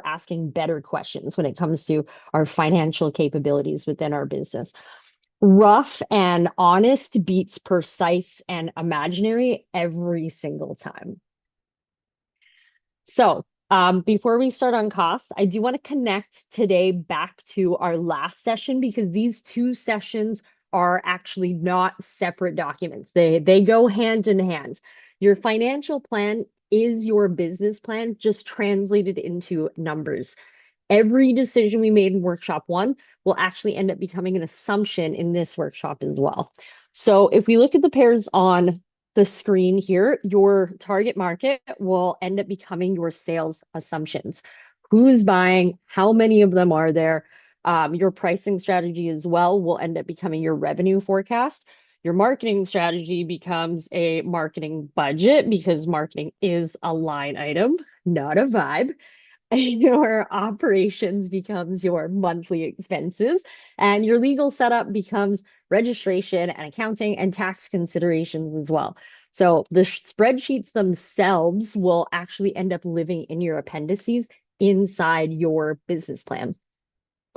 for asking better questions when it comes to our financial capabilities within our business. Rough and honest beats precise and imaginary every single time. So, before we start on costs, I do want to connect today back to our last session because these two sessions are actually not separate documents. They go hand in hand. Your financial plan is your business plan, just translated into numbers. Every decision we made in workshop one will actually end up becoming an assumption in this workshop as well. So if we look at the pairs on the screen here, your target market will end up becoming your sales assumptions. Who's buying? How many of them are there? Your pricing strategy as well will end up becoming your revenue forecast. Your marketing strategy becomes a marketing budget because marketing is a line item, not a vibe. Your operations becomes your monthly expenses, and your legal setup becomes registration and accounting and tax considerations as well. So the spreadsheets themselves will actually end up living in your appendices inside your business plan.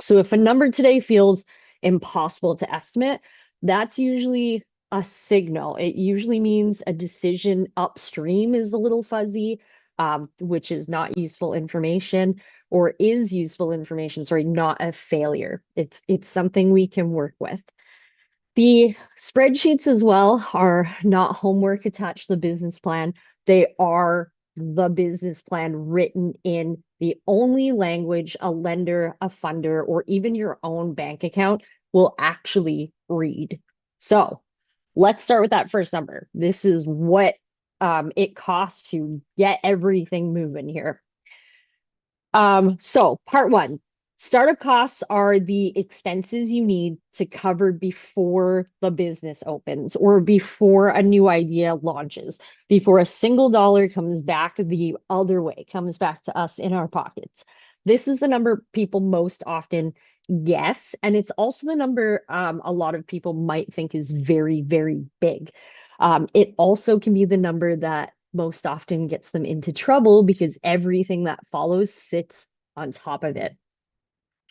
So if a number today feels impossible to estimate, that's usually a signal. It usually means a decision upstream is a little fuzzy, which is not useful information, or is useful information, sorry, not a failure. It's something we can work with. The spreadsheets as well are not homework attached to the business plan. They are the business plan written in the only language a lender, a funder, or even your own bank account will actually read. So let's start with that first number. This is what it costs to get everything moving here. So part one, startup costs are the expenses you need to cover before the business opens or before a new idea launches, before a single dollar comes back the other way, comes back to us in our pockets. This is the number people most often guess, and it's also the number a lot of people might think is very, very big. It also can be the number that most often gets them into trouble because everything that follows sits on top of it.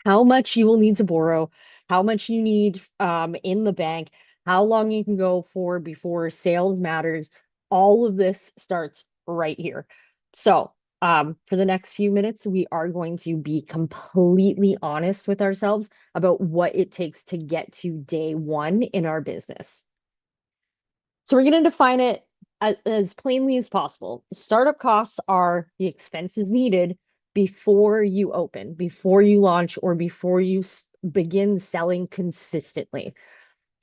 How much you will need to borrow, how much you need in the bank, how long you can go for before sales matters, all of this starts right here. So for the next few minutes, we are going to be completely honest with ourselves about what it takes to get to day one in our business. So we're going to define it as plainly as possible. Startup costs are the expenses needed before you open, before you launch, or before you begin selling consistently.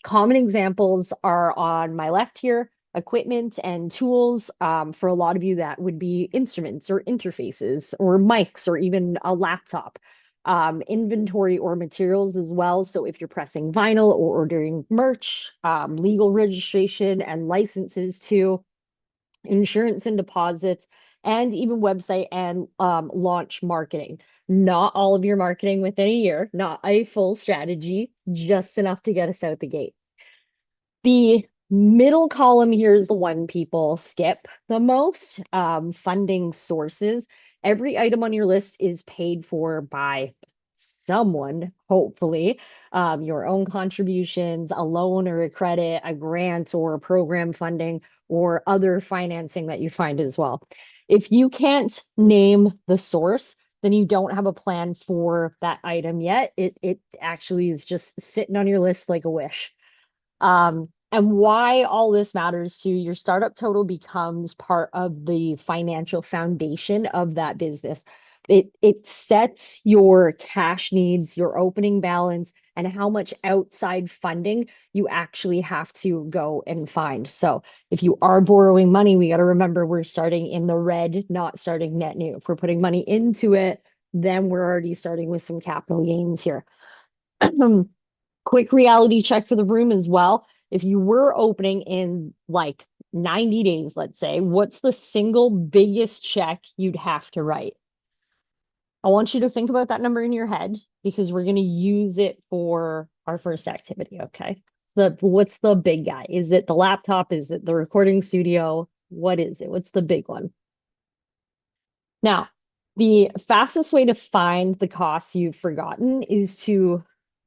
Common examples are on my left here, equipment and tools. For a lot of you, that would be instruments or interfaces or mics or even a laptop. Inventory or materials as well. So if you're pressing vinyl or ordering merch, legal registration and licenses too, insurance and deposits, and even website and launch marketing. Not all of your marketing within a year, not a full strategy, just enough to get us out the gate. The middle column here is the one people skip the most, funding sources. Every item on your list is paid for by someone, hopefully, your own contributions, a loan or a credit, a grant or a program funding, or other financing that you find as well. If you can't name the source, then you don't have a plan for that item yet. It actually is just sitting on your list like a wish. And why all this matters to your startup total becomes part of the financial foundation of that business. It sets your cash needs, your opening balance, and how much outside funding you actually have to go and find. So if you are borrowing money, we got to remember we're starting in the red, not starting net new. If we're putting money into it, then we're already starting with some capital gains here. Quick reality check for the room as well. If you were opening in like 90 days, let's say, what's the single biggest check you'd have to write? I want you to think about that number in your head because we're going to use it for our first activity, okay? So what's the big guy? Is it the laptop? Is it the recording studio? What is it? What's the big one? Now, The fastest way to find the costs you've forgotten is to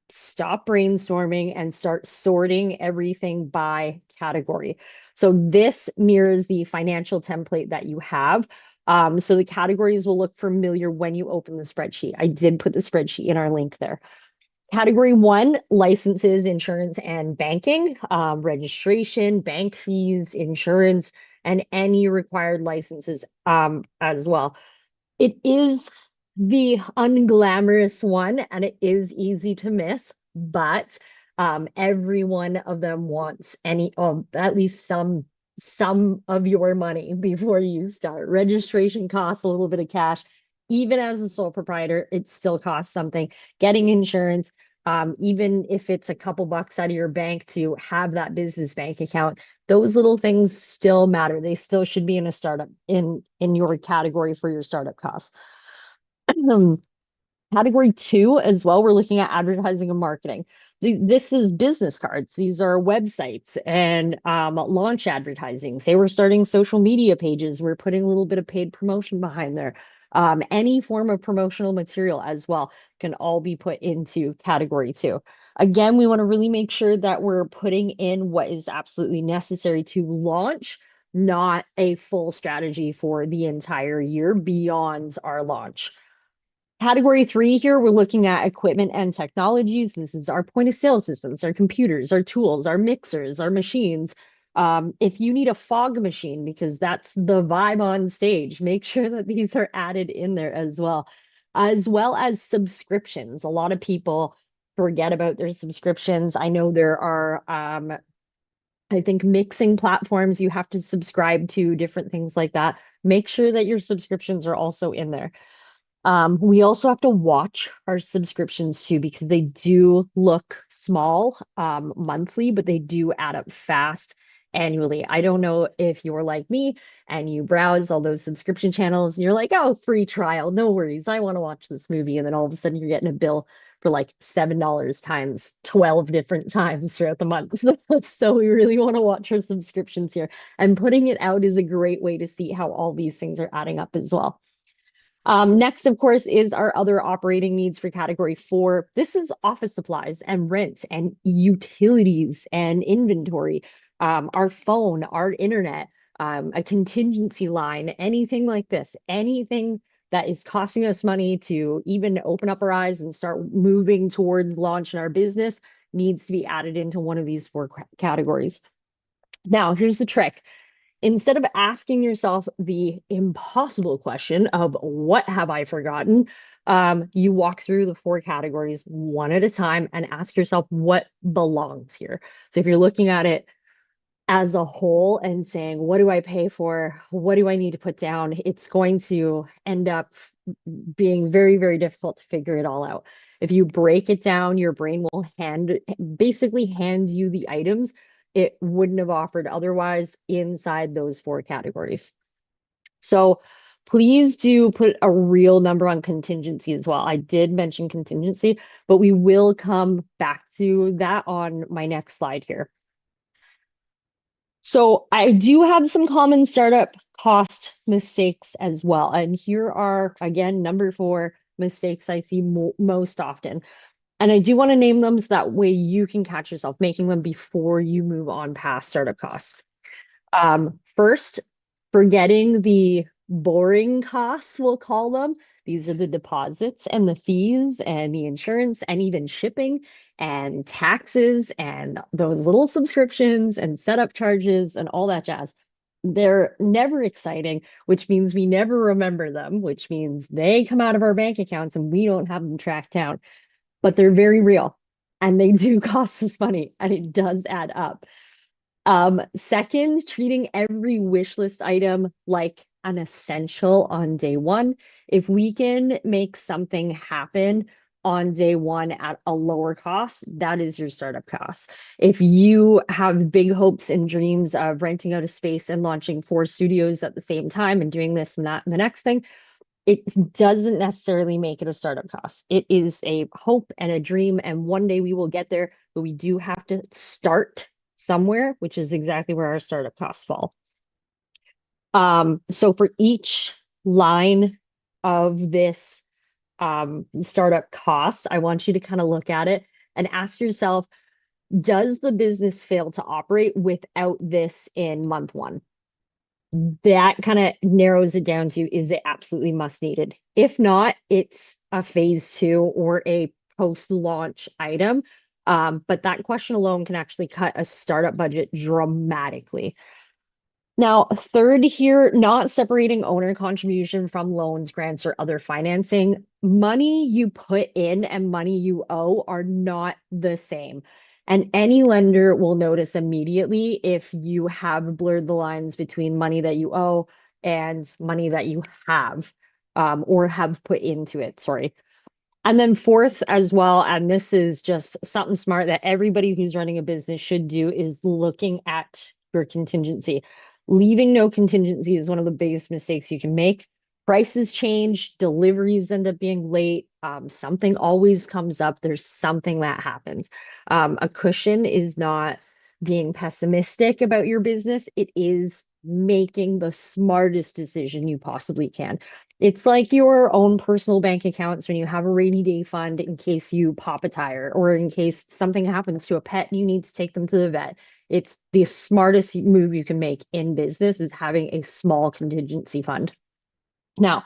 stop brainstorming and start sorting everything by category. So this mirrors the financial template that you have. So the categories will look familiar when you open the spreadsheet. I did put the spreadsheet in our link there. Category one, licenses, insurance, and banking, registration, bank fees, insurance, and any required licenses as well. It is the unglamorous one and it is easy to miss, but every one of them wants at least some of your money before you start. Registration costs a little bit of cash. Even as a sole proprietor, it still costs something. Getting insurance, even if it's a couple bucks out of your bank to have that business bank account, those little things still matter. They still should be in a startup in your category for your startup costs. Category two as well, we're looking at advertising and marketing. This is business cards. These are websites and launch advertising. Say we're starting social media pages, we're putting a little bit of paid promotion behind there. Any form of promotional material as well can all be put into category two. Again, we want to really make sure that we're putting in what is absolutely necessary to launch, not a full strategy for the entire year beyond our launch. Category three here, we're looking at equipment and technologies. This is our point of sale systems, our computers, our tools, our mixers, our machines. If you need a fog machine, because that's the vibe on stage, make sure that these are added in there as well as subscriptions. A lot of people forget about their subscriptions. I know there are, I think, mixing platforms you have to subscribe to, different things like that. Make sure that your subscriptions are also in there. We also have to watch our subscriptions too, because they do look small monthly, but they do add up fast annually. I don't know if you're like me and you browse all those subscription channels and you're like, oh, free trial, no worries. I want to watch this movie. And then all of a sudden you're getting a bill for like $7 times 12 different times throughout the month. So we really want to watch our subscriptions here. And putting it out is a great way to see how all these things are adding up as well. Next, of course, is our other operating needs for category four. This is office supplies and rent and utilities and inventory, our phone, our internet, a contingency line, anything like this, anything that is costing us money to even open up our eyes and start moving towards launching our business needs to be added into one of these four categories. Now, here's the trick. Instead of asking yourself the impossible question of what have I forgotten, you walk through the four categories one at a time and ask yourself what belongs here. So if you're looking at it as a whole and saying, what do I pay for? What do I need to put down? It's going to end up being very, very difficult to figure it all out. If you break it down, your brain will basically hand you the items it wouldn't have offered otherwise inside those four categories. So please do put a real number on contingency as well. I did mention contingency, but we will come back to that on my next slide here. So I do have some common startup cost mistakes as well. And here are, again, number four mistakes I see most often. And I do want to name them so that way you can catch yourself making them before you move on past startup costs. First, forgetting the boring costs, we'll call them. These are the deposits and the fees and the insurance and even shipping and taxes and those little subscriptions and setup charges and all that jazz. They're never exciting, which means we never remember them, which means they come out of our bank accounts and we don't have them tracked down. But they're very real and they do cost us money and it does add up. Second, treating every wish list item like an essential on day one. If we can make something happen on day one at a lower cost, that is your startup cost. If you have big hopes and dreams of renting out a space and launching four studios at the same time and doing this and that and the next thing, it doesn't necessarily make it a startup cost. It is a hope and a dream, and one day we will get there, but we do have to start somewhere, which is exactly where our startup costs fall. So for each line of this startup costs, I want you to kind of look at it and ask yourself, does the business fail to operate without this in month one? That kind of narrows it down to, is it absolutely must needed? If not, it's a phase two or a post-launch item. But that question alone can actually cut a startup budget dramatically. Now, third here, not separating owner contribution from loans, grants, or other financing. Money you put in and money you owe are not the same. And any lender will notice immediately if you have blurred the lines between money that you owe and money that you have, or have put into it. Sorry. And then fourth as well, and this is just something smart that everybody who's running a business should do, is looking at your contingency. Leaving no contingency is one of the biggest mistakes you can make. Prices change, deliveries end up being late, something always comes up, there's something that happens. A cushion is not being pessimistic about your business, it is making the smartest decision you possibly can. It's like your own personal bank accounts when you have a rainy day fund in case you pop a tire or in case something happens to a pet and you need to take them to the vet. It's the smartest move you can make in business is having a small contingency fund. Now,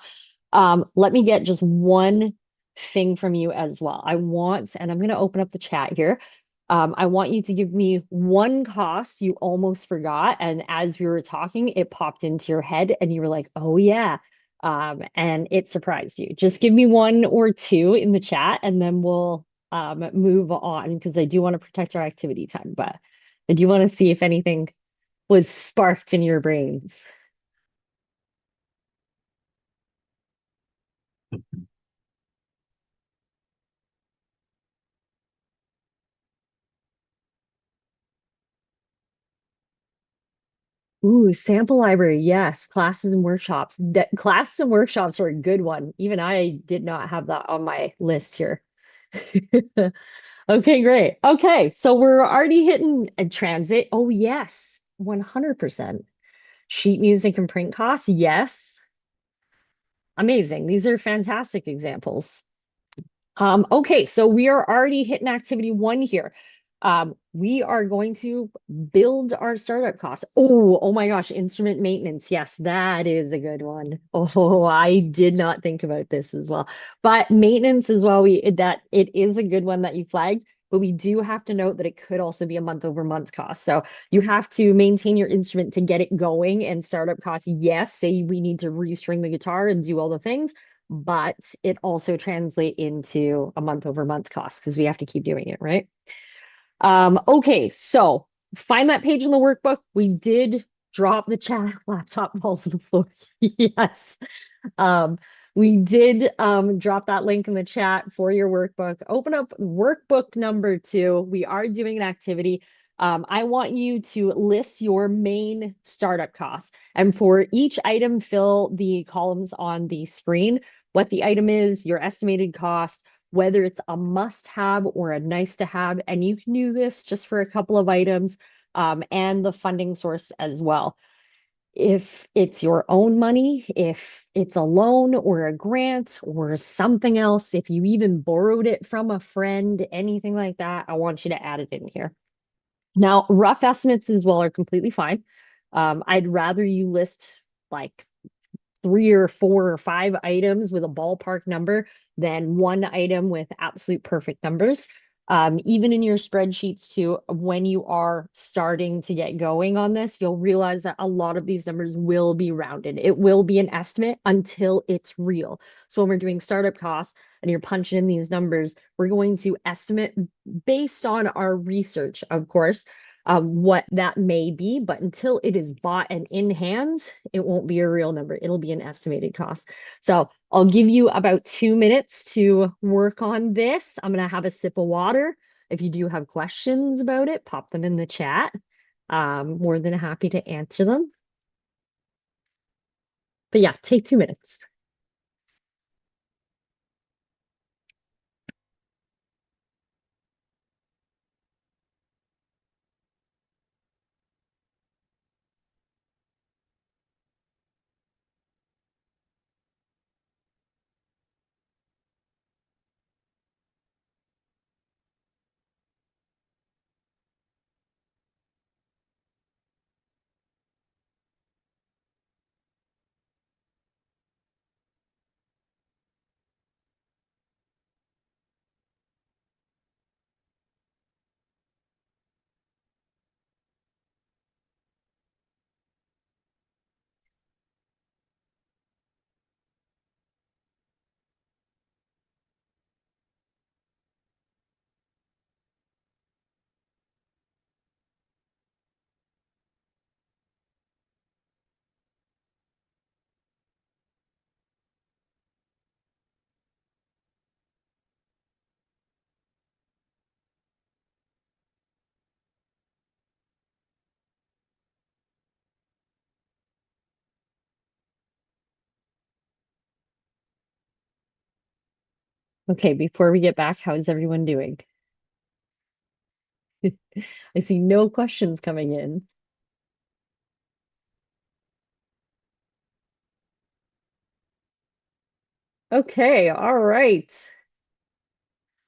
let me get just one thing from you as well. I want, and I'm going to open up the chat here. I want you to give me one cost you almost forgot. And as we were talking, it popped into your head and you were like, oh, yeah. And it surprised you. Just give me one or two in the chat and then we'll move on because I do want to protect our activity time. But I do want to see if anything was sparked in your brains. Ooh, sample library. Yes. Classes and workshops. Classes and workshops are a good one. Even I did not have that on my list here. Okay, great. Okay, so we're already hitting a transit. Oh, yes, 100%. Sheet music and print costs. Yes. Amazing. These are fantastic examples. Okay, so we are already hitting activity one here. We are going to build our startup costs. Oh my gosh, instrument maintenance. Yes, that is a good one. Oh, I did not think about this as well. But maintenance as well, that it is a good one that you flagged, but we do have to note that it could also be a month over month cost. So you have to maintain your instrument to get it going, and startup costs, yes, say we need to restring the guitar and do all the things, but it also translate into a month over month cost because we have to keep doing it, right? Okay, so find that page in the workbook. We did drop the chat laptop falls to the floor. Yes. Um, we did drop that link in the chat for your workbook. Open up workbook number 2. We are doing an activity. I want you to list your main startup costs. And for each item, fill the columns on the screen, what the item is, your estimated cost, whether it's a must-have or a nice-to-have. And you can do this just for a couple of items, and the funding source as well. If it's your own money, if it's a loan or a grant or something else, if you even borrowed it from a friend, anything like that, I want you to add it in here. Now, rough estimates as well are completely fine. I'd rather you list like 3 or 4 or 5 items with a ballpark number than one item with absolute perfect numbers. Even in your spreadsheets too, when you are starting to get going on this, you'll realize that a lot of these numbers will be rounded. It will be an estimate until it's real. So when we're doing startup costs and you're punching in these numbers, we're going to estimate based on our research, of course, what that may be, but until it is bought and in hands, it won't be a real number. It'll be an estimated cost. So I'll give you about 2 minutes to work on this. I'm going to have a sip of water. If you do have questions about it, pop them in the chat. More than happy to answer them. But yeah, take 2 minutes. Okay, before we get back, how's everyone doing? I see no questions coming in. Okay, all right.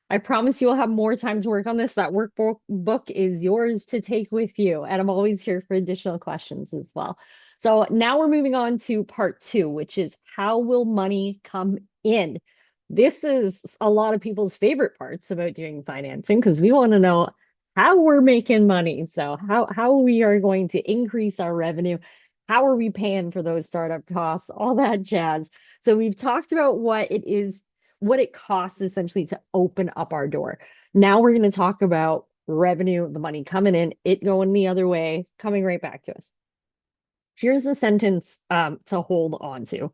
I promise you'll have more time to work on this. That workbook is yours to take with you, and I'm always here for additional questions as well. So now we're moving on to part two, which is how will money come in? This is a lot of people's favorite parts about doing financing because we want to know how we're making money. So how we are going to increase our revenue, how are we paying for those startup costs, all that jazz. So we've talked about what it is, what it costs essentially to open up our door. Now we're going to talk about revenue, the money coming in, it going the other way, coming right back to us. Here's a sentence to hold on to.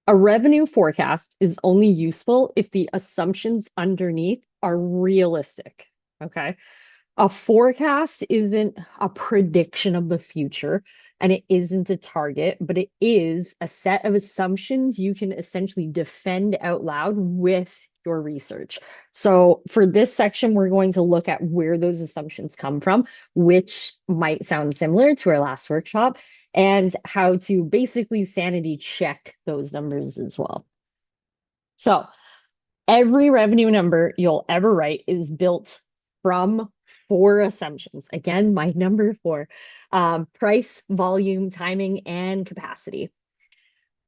A revenue forecast is only useful if the assumptions underneath are realistic. Okay. A forecast isn't a prediction of the future and it isn't a target, but it is a set of assumptions you can essentially defend out loud with your research. So, for this section, we're going to look at where those assumptions come from, which might sound similar to our last workshop, and how to basically sanity check those numbers as well. So, every revenue number you'll ever write is built from four assumptions. Again, my number four, price, volume, timing, and capacity.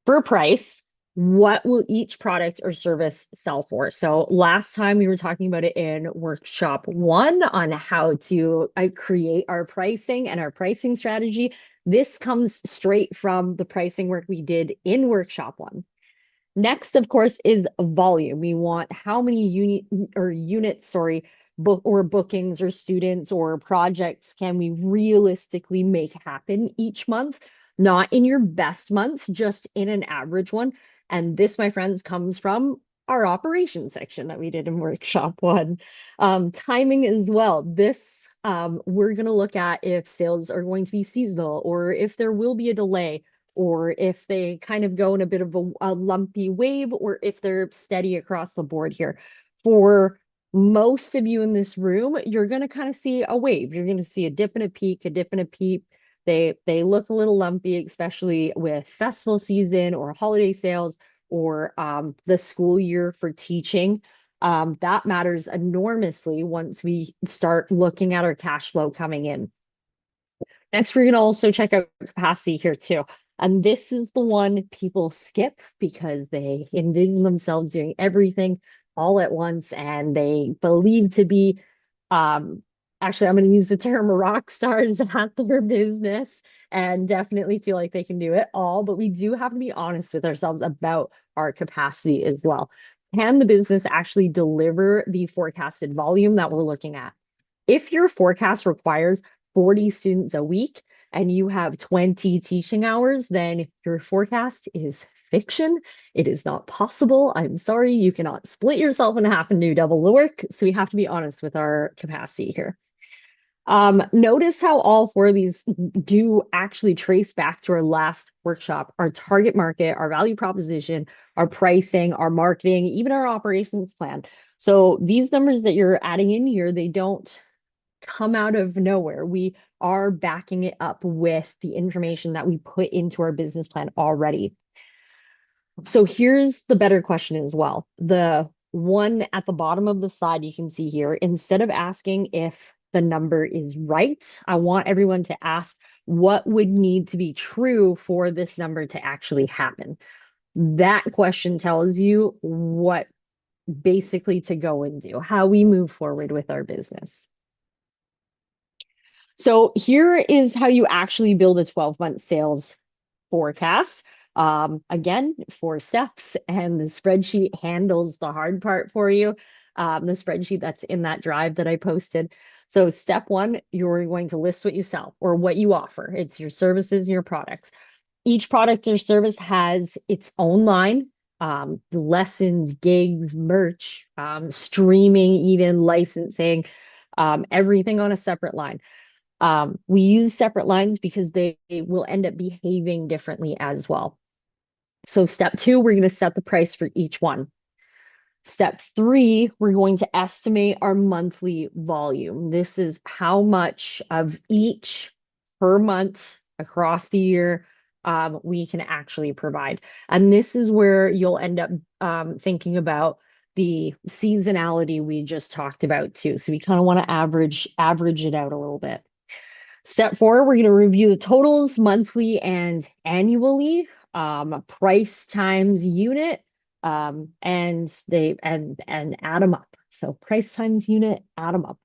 For price, what will each product or service sell for? So last time we were talking about it in workshop one on how to create our pricing and our pricing strategy. This comes straight from the pricing work we did in workshop one. Next, of course, is volume. We want how many units, sorry, bookings or students or projects can we realistically make happen each month, not in your best month, just in an average one. And this, my friends, comes from our operations section that we did in workshop one. Timing as well. This, we're going to look at if sales are going to be seasonal or if there will be a delay or if they kind of go in a bit of a lumpy wave, or if they're steady across the board here. For most of you in this room, you're going to kind of see a wave. You're going to see a dip and a peak, a dip and a peak. They look a little lumpy, especially with festival season or holiday sales or the school year for teaching. That matters enormously once we start looking at our cash flow coming in. Next, we're going to also check out capacity here too. And this is the one people skip because they envision themselves doing everything all at once and they believe to be, actually, I'm going to use the term rock stars at their business and definitely feel like they can do it all. But we do have to be honest with ourselves about our capacity as well. Can the business actually deliver the forecasted volume that we're looking at? If your forecast requires 40 students a week and you have 20 teaching hours, then your forecast is fiction. It is not possible. I'm sorry, you cannot split yourself in half and do double the work. So we have to be honest with our capacity here. Notice how all four of these do actually trace back to our last workshop, our target market, our value proposition, our pricing, our marketing, even our operations plan. So these numbers that you're adding in here, they don't come out of nowhere. We are backing it up with the information that we put into our business plan already. So here's the better question as well. The one at the bottom of the slide you can see here, instead of asking if the number is right, I want everyone to ask what would need to be true for this number to actually happen. That question tells you what basically to go and do, how we move forward with our business. So here is how you actually build a 12-month sales forecast. Again, 4 steps, and the spreadsheet handles the hard part for you. The spreadsheet that's in that drive that I posted. So step one, you're going to list what you sell or what you offer. It's your services, your products. Each product or service has its own line, lessons, gigs, merch, streaming, even licensing, everything on a separate line. We use separate lines because they will end up behaving differently as well. So step two, we're going to set the price for each one. Step three, we're going to estimate our monthly volume. This is how much of each per month across the year we can actually provide. And this is where you'll end up thinking about the seasonality we just talked about too. So we kind of want to average it out a little bit. Step four, we're going to review the totals monthly and annually, price times unit, and add them up. So price times unit, add them up.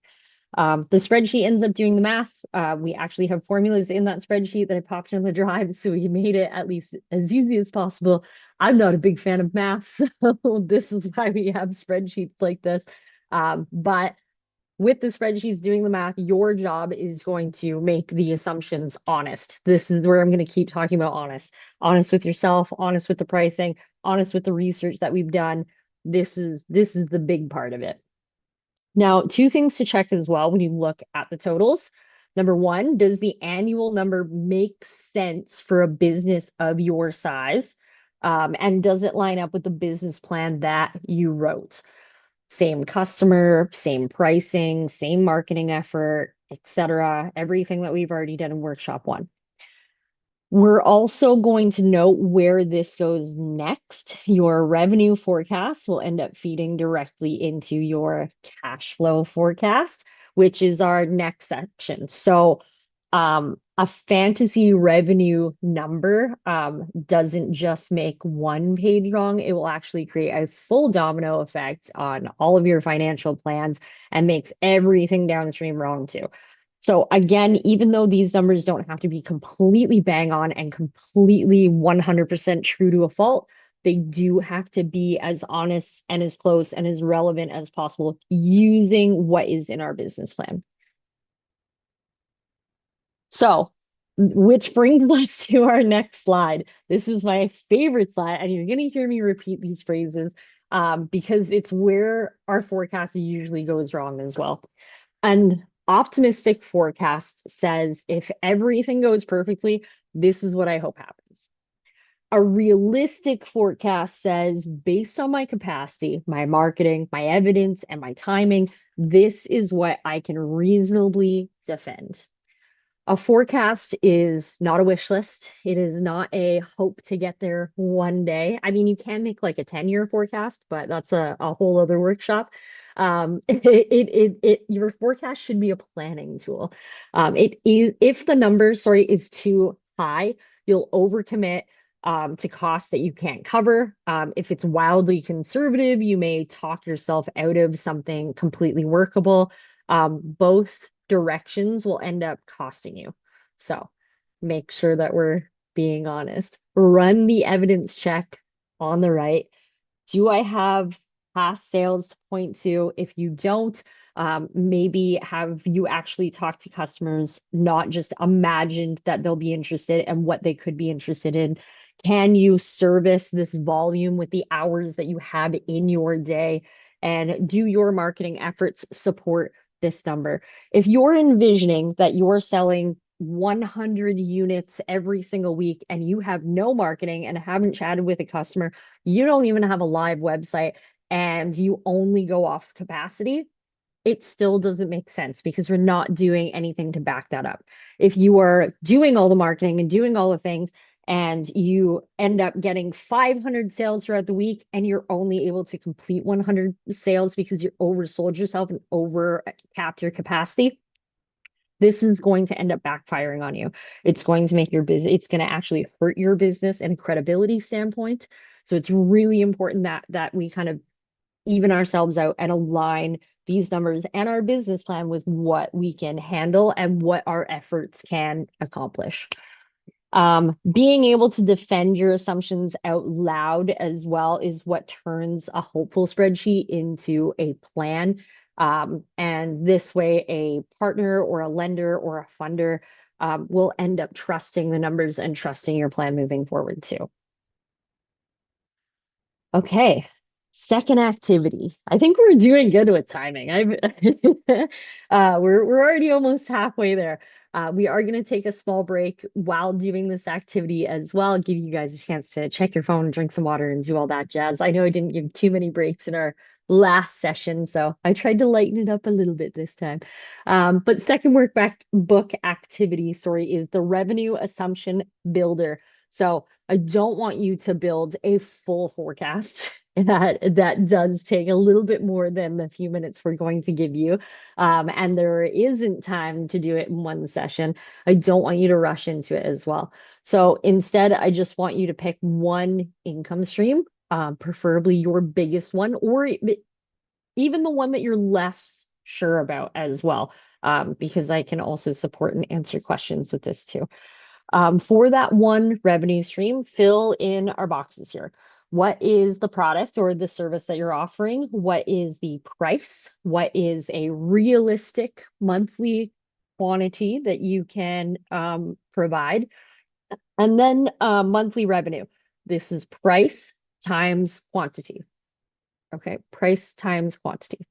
The spreadsheet ends up doing the math. We actually have formulas in that spreadsheet that I popped in the drive, so we made it at least as easy as possible. I'm not a big fan of math, so this is why we have spreadsheets like this. But with the spreadsheets doing the math, your job is going to make the assumptions honest. This is where I'm going to keep talking about honest. Honest with yourself, honest with the pricing, honest with the research that we've done. This is the big part of it. Now, two things to check as well when you look at the totals. Number one, does the annual number make sense for a business of your size? And does it line up with the business plan that you wrote? Same customer, same pricing, same marketing effort, etc. Everything that we've already done in workshop one. We're also going to note where this goes next. Your revenue forecast will end up feeding directly into your cash flow forecast, which is our next section. So a fantasy revenue number doesn't just make one page wrong. It will actually create a full domino effect on all of your financial plans and makes everything downstream wrong too. So again, even though these numbers don't have to be completely bang on and completely 100% true to a fault, they do have to be as honest and as close and as relevant as possible using what is in our business plan. So, which brings us to our next slide. This is my favorite slide, and you're going to hear me repeat these phrases because it's where our forecast usually goes wrong as well. An optimistic forecast says if everything goes perfectly, this is what I hope happens. A realistic forecast says, based on my capacity, my marketing, my evidence, and my timing, this is what I can reasonably defend. A forecast is not a wish list. It is not a hope to get there one day. I mean, you can make like a 10-year forecast, but that's a whole other workshop. Your forecast should be a planning tool. If the number, sorry, is too high, you'll overcommit to costs that you can't cover. If it's wildly conservative, you may talk yourself out of something completely workable. Both directions will end up costing you. So make sure that we're being honest. Run the evidence check on the right. Do I have past sales to point to? If you don't, maybe have you actually talked to customers, not just imagined that they'll be interested and what they could be interested in? Can you service this volume with the hours that you have in your day? And do your marketing efforts support this number? If you're envisioning that you're selling 100 units every single week and you have no marketing and haven't chatted with a customer, you don't even have a live website, and you only go off capacity, it still doesn't make sense because we're not doing anything to back that up. If you are doing all the marketing and doing all the things and you end up getting 500 sales throughout the week and you're only able to complete 100 sales because you oversold yourself and over capped your capacity, this is going to end up backfiring on you. It's going to make your business, it's going to actually hurt your business and credibility standpoint. So it's really important that we kind of even ourselves out and align these numbers and our business plan with what we can handle and what our efforts can accomplish. Being able to defend your assumptions out loud as well is what turns a hopeful spreadsheet into a plan. And this way, a partner or a lender or a funder will end up trusting the numbers and trusting your plan moving forward too. Okay, second activity. I think we're doing good with timing. We're already almost halfway there. We are going to take a small break while doing this activity as well, give you guys a chance to check your phone, drink some water, and do all that jazz. I know I didn't give too many breaks in our last session, so I tried to lighten it up a little bit this time. But second workback book activity, sorry, is the revenue assumption builder. So I don't want you to build a full forecast. That does take a little bit more than the few minutes we're going to give you. And there isn't time to do it in one session. I don't want you to rush into it as well. So instead, I just want you to pick one income stream, preferably your biggest one, or even the one that you're less sure about as well, because I can also support and answer questions with this too. For that one revenue stream, fill in our boxes here. What is the product or the service that you're offering? What is the price? What is a realistic monthly quantity that you can provide? And then monthly revenue. This is price times quantity. Okay, price times quantity.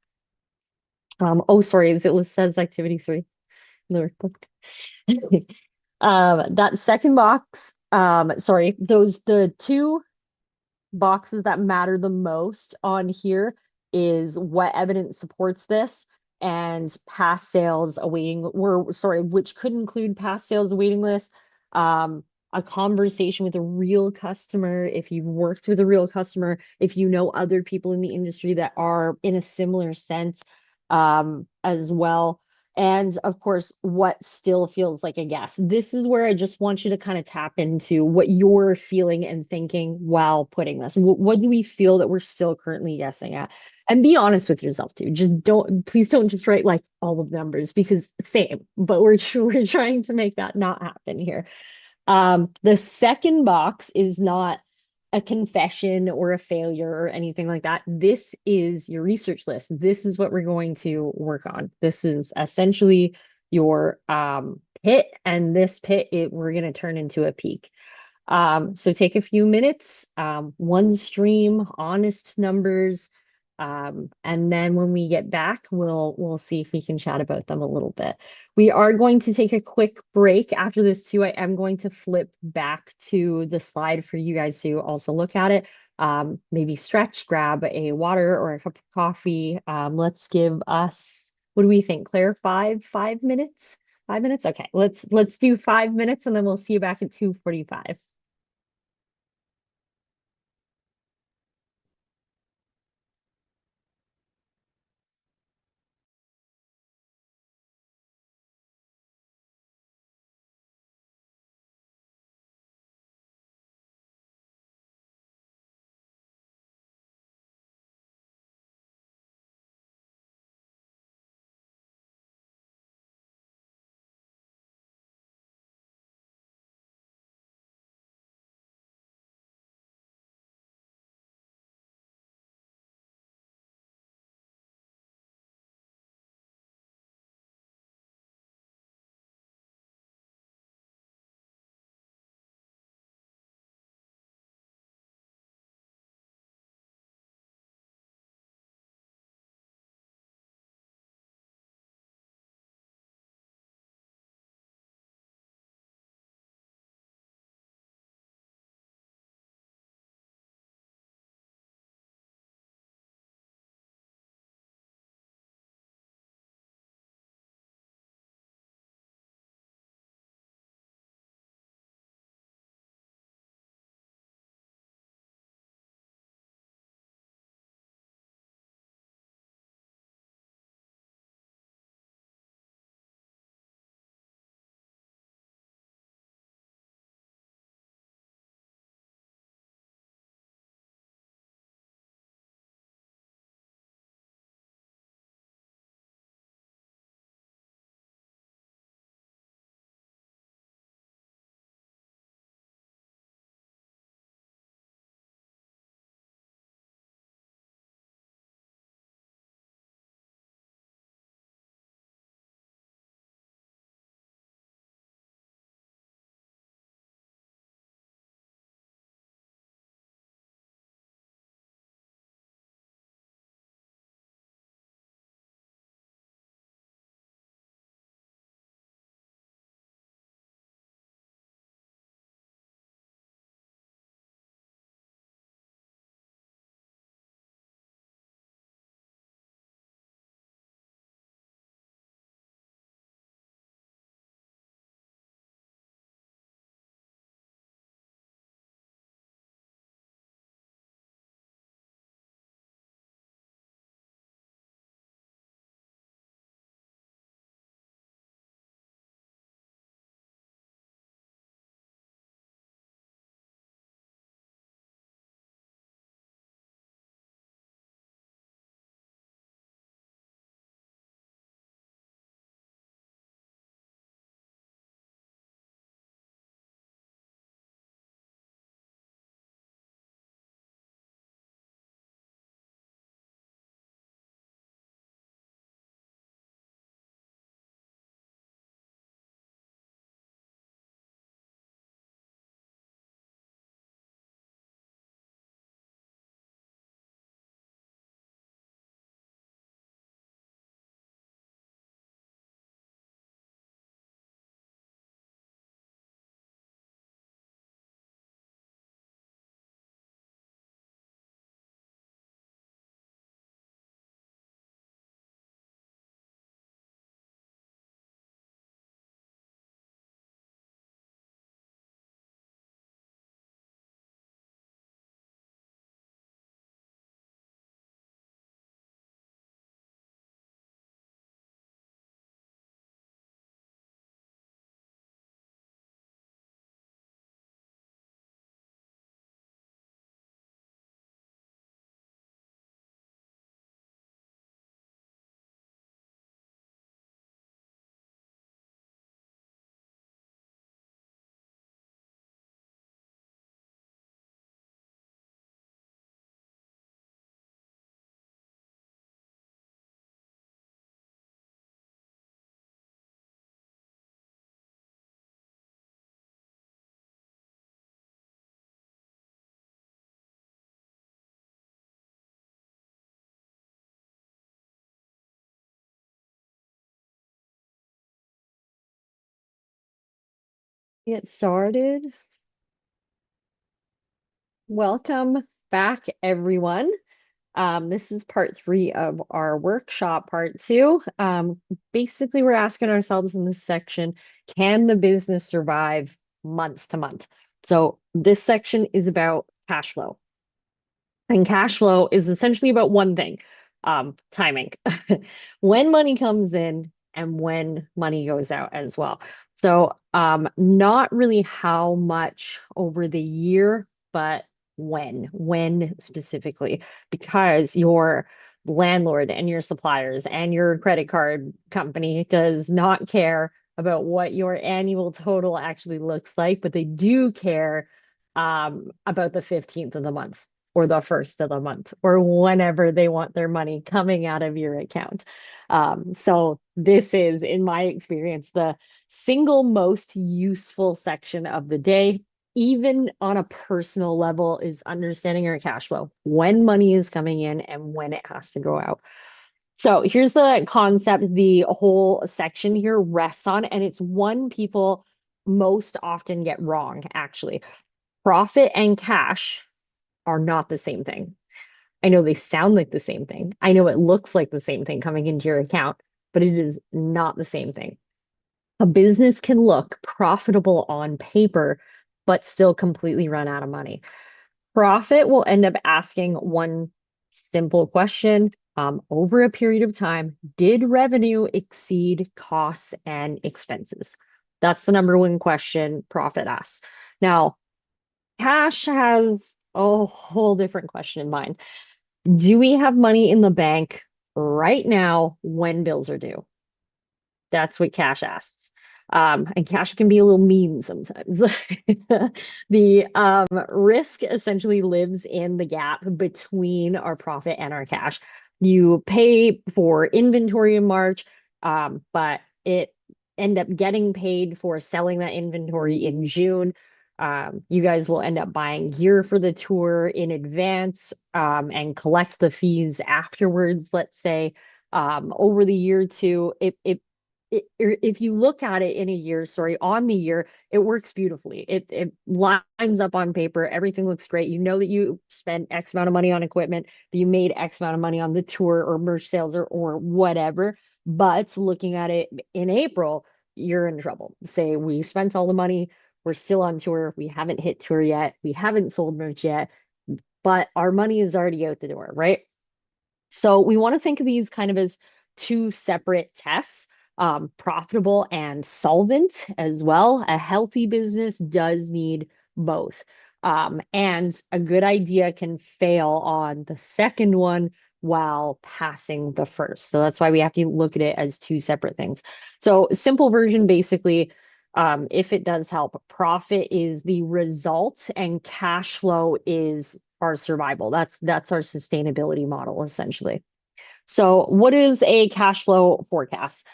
Oh, sorry, it says activity 3 in the workbook. That second box, sorry, the two boxes that matter the most on here is what evidence supports this and past sales awaiting, or sorry, which could include past sales awaiting list, a conversation with a real customer, if you've worked with a real customer, if you know other people in the industry that are in a similar sense, as well. And of course, what still feels like a guess. This is where I just want you to kind of tap into what you're feeling and thinking while putting this. What do we feel that we're still currently guessing at? And be honest with yourself too. Just please don't just write like all of numbers because same, but we're trying to make that not happen here. The second box is not a confession or a failure or anything like that. This is your research list. This is what we're going to work on. This is essentially your pit, and this pit we're going to turn into a peak. So take a few minutes, one stream, honest numbers, and then when we get back, we'll see if we can chat about them a little bit. We are going to take a quick break after this too. I am going to flip back to the slide for you guys to also look at it. Maybe stretch, grab a water or a cup of coffee. Let's give us, what do we think, Claire? 5 minutes? 5 minutes? Okay, let's do 5 minutes and then we'll see you back at 2:45. Get started. Welcome back, everyone. This is part three of our workshop, part two. Basically, we're asking ourselves in this section, can the business survive month to month? So this section is about cash flow. And cash flow is essentially about one thing, timing. When money comes in and when money goes out as well. So, not really how much over the year, but when specifically, because your landlord and your suppliers and your credit card company does not care about what your annual total actually looks like, but they do care about the 15th of the month or the first of the month or whenever they want their money coming out of your account. So this is, in my experience, the single most useful section of the day, even on a personal level, is understanding your cash flow, when money is coming in and when it has to go out. So here's the concept the whole section here rests on, and it's one people most often get wrong, actually. Profit and cash are not the same thing. I know they sound like the same thing. I know it looks like the same thing coming into your account, but it is not the same thing. A business can look profitable on paper, but still completely run out of money. Profit will end up asking one simple question over a period of time. Did revenue exceed costs and expenses? That's the number one question profit asks. Now, cash has a whole different question in mind. Do we have money in the bank right now when bills are due? That's what cash asks. And cash can be a little mean sometimes. The risk essentially lives in the gap between our profit and our cash. You pay for inventory in March, but it end up getting paid for selling that inventory in June. You guys will end up buying gear for the tour in advance, and collect the fees afterwards, let's say. Over the year too, if you look at it in a year, sorry, on the year, it works beautifully. It lines up on paper. Everything looks great. You know that you spent X amount of money on equipment, that you made X amount of money on the tour or merch sales or whatever. But looking at it in April, you're in trouble. Say we spent all the money, we're still on tour, we haven't hit tour yet, we haven't sold merch yet, but our money is already out the door, right? So we want to think of these kind of as two separate tests, profitable and solvent as well. A healthy business does need both. And a good idea can fail on the second one while passing the first. So that's why we have to look at it as two separate things. So simple version, basically, if it does help, profit is the result and cash flow is our survival. That's our sustainability model essentially. So what is a cash flow forecast?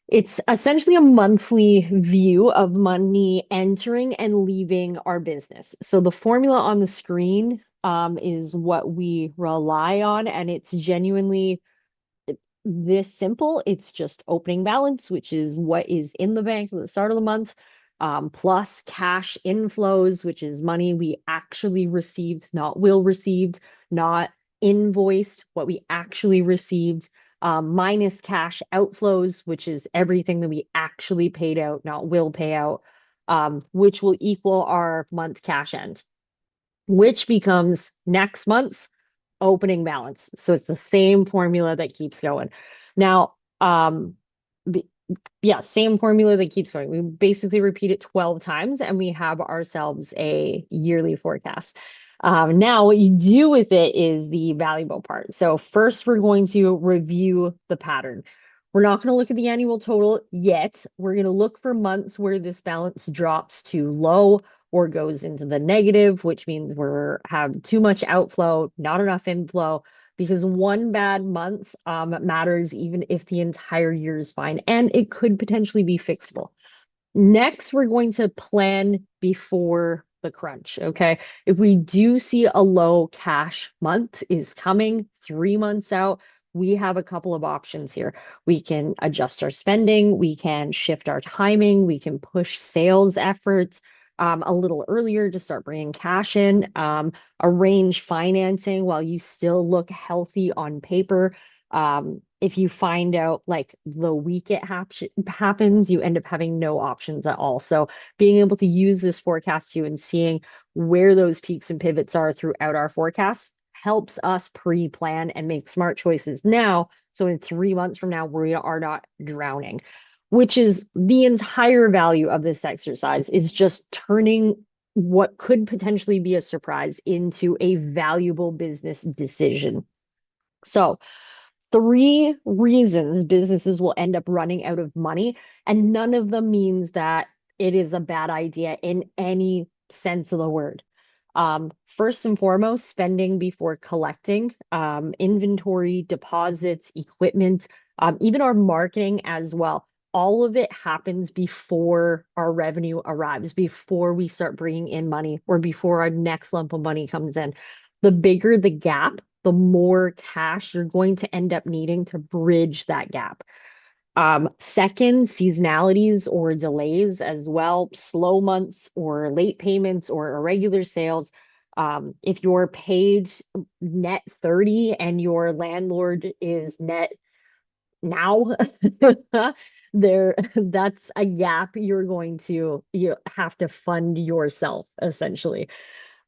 It's essentially a monthly view of money entering and leaving our business. So the formula on the screen is what we rely on, and it's genuinely this simple. It's just opening balance, which is what is in the bank at the start of the month, plus cash inflows, which is money we actually received, not will received, not invoiced, what we actually received, minus cash outflows, which is everything that we actually paid out, not will pay out, which will equal our month cash end, which becomes next month's opening balance. So it's the same formula that keeps going. Now, yeah, same formula that keeps going. We basically repeat it 12 times and we have ourselves a yearly forecast. Now, what you do with it is the valuable part. So first, we're going to review the pattern. We're not going to look at the annual total yet. We're going to look for months where this balance drops too low or goes into the negative, which means we're have too much outflow, not enough inflow, because one bad month matters even if the entire year is fine, and it could potentially be fixable. Next, we're going to plan before the crunch, okay? If we do see a low cash month is coming 3 months out, we have a couple of options here. We can adjust our spending, we can shift our timing, we can push sales efforts a little earlier to start bringing cash in, arrange financing while you still look healthy on paper. If you find out like the week it happens, you end up having no options at all. So being able to use this forecast too and seeing where those peaks and pivots are throughout our forecast helps us pre-plan and make smart choices now. So in 3 months from now, we are not drowning, which is the entire value of this exercise is just turning what could potentially be a surprise into a valuable business decision. So, three reasons businesses will end up running out of money, and none of them means that it is a bad idea in any sense of the word. First and foremost, spending before collecting, inventory, deposits, equipment, even our marketing as well. All of it happens before our revenue arrives, before we start bringing in money or before our next lump of money comes in. The bigger the gap, the more cash you're going to end up needing to bridge that gap. Second, seasonalities or delays as well, slow months or late payments or irregular sales. If you're paid net 30 and your landlord is net now, that's a gap you have to fund yourself essentially.